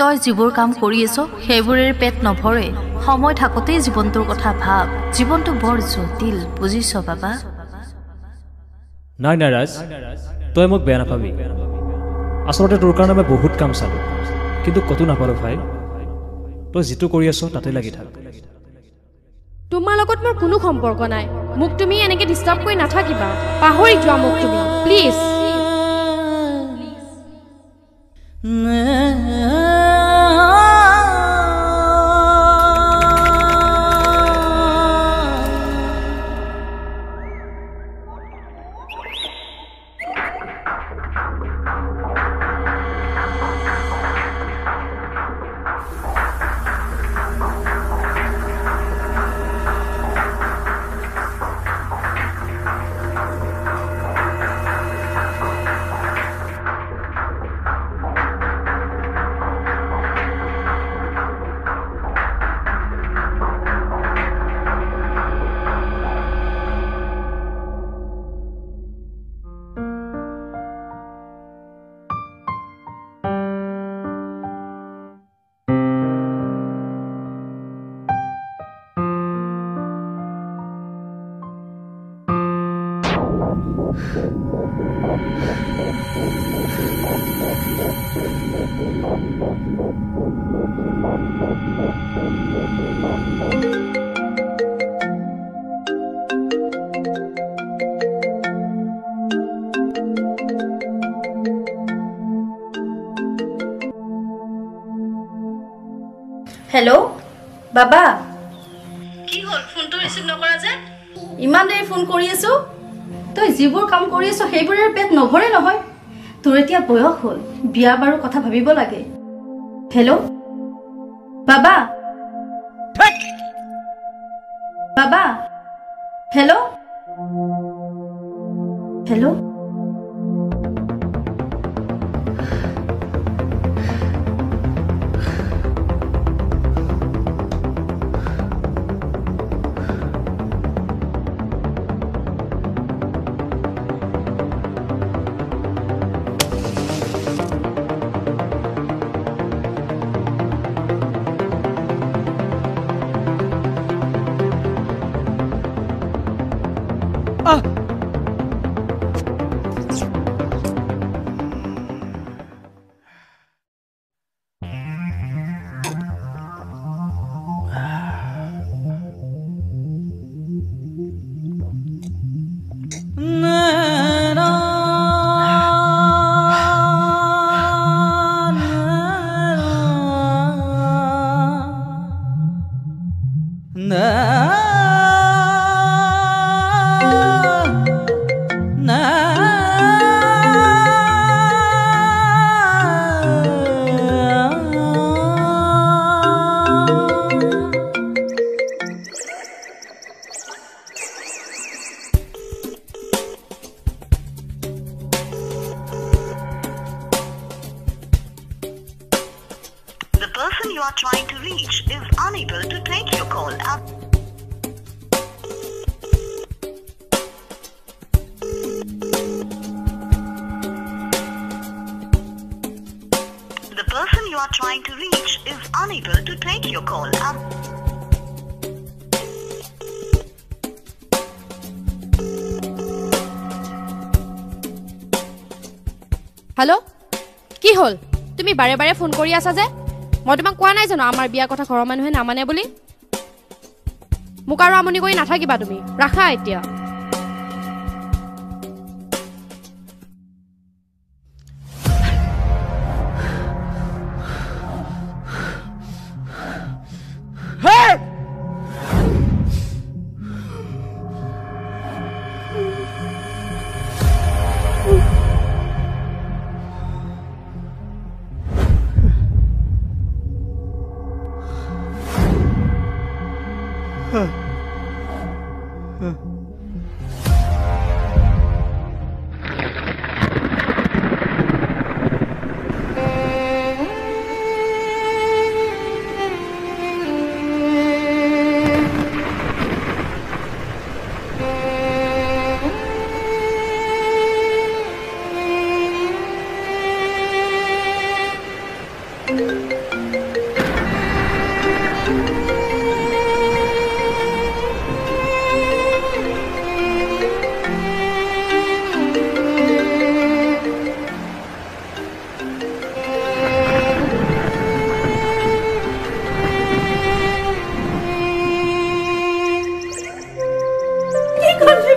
তই যিবোৰ কাম কৰি আছ সেইবোৰেৰে পেট নভৰে সময় থাকোতেই জীৱনটোৰ কথা ভাব জীৱনটো বৰ জটিল বুজিছ বাবা নাই ৰাজ তই মোক বেয়া নাপাবি আচলতে তোৰ কাৰণে মই বহুত কাম চালো কিন্তু কতো নাপালো ভাই তই যিটো কৰি আছ তাতে লাগি থাক তোমাৰ লগত মোৰ কোনো সম্পৰ্ক নাই মোক তুমি এনেকৈ ডিস্টাৰ্ব কৰি নাথাকিবা পাহৰি যোৱা মোক তুমি প্লিজ हेलो बाबा কি হল ফোনটো ৰিসিভ নকৰা যে ইমান দেৰি ফোন কৰি আছো তই যিবোৰ কাম কৰি আছ সেইবোৰেৰে পেট নভৰে নহয় তোৰ এতিয়া বয়স হ'ল বিয়া বাৰু কথা ভাবিব লাগে হেল্ল' বাবা বাবা hello' hello' You are trying to reach is unable to take your call. The person you are trying to reach is unable to take your call. Hello কি হল তুমি বাৰে বাৰে ফোন কৰি আছা যে মই তোমাক কোৱা নাই জানো আমাৰ বিয়া কথা ঘৰৰ মানুহে নামানে বুলি মোক আৰু আমনি কৰি নাথাকিবা তুমি ৰাখা এতিয়া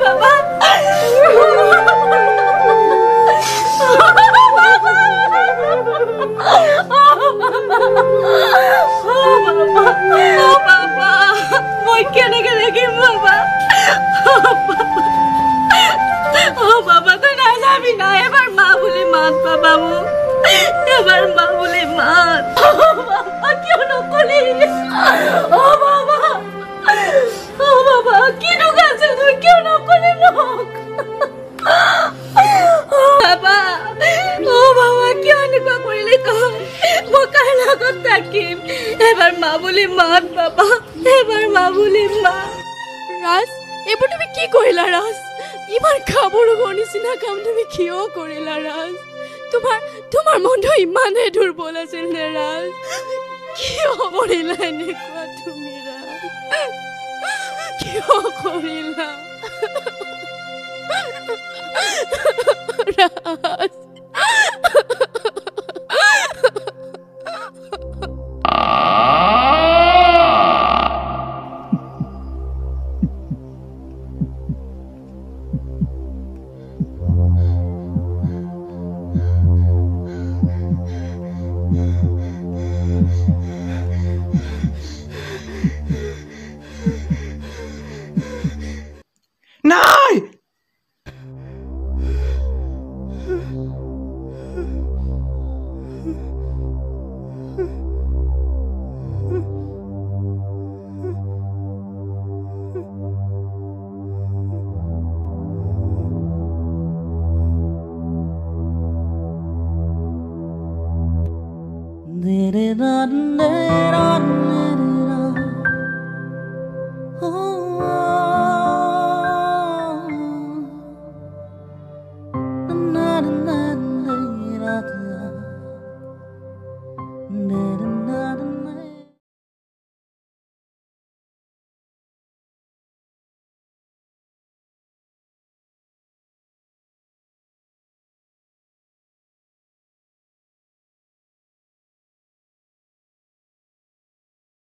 বাবা মই কেনেকে দেখিম বাবা বাবা তই নাযাবি না এবাৰ মা বুলি মাত বাবা মোক এবাৰ মা বুলি মাত বাবা কিয় নকলি বাবা কি দুখ আছে তুই কিয় নকলি মোক বাবা বাবা কিয় এনেকুৱা কৰিলি কয় মই কাৰ লগত থাকিম এবাৰ মা বুলি মাত বাবা এবাৰ মা বুলি মাত ৰাজ এইবোৰ তুমি কি কৰিলা ৰাজ ইমান খাবৰ নিচিনা কাম তুমি কিয় কৰিলা ৰাজ তোমাৰ মনটো ইমানেই দুৰ্বল আছিল নে ৰাজ কিয় কৰিলা এনেকুৱা তুমি ৰাজ কিয় কৰিলা ৰাজ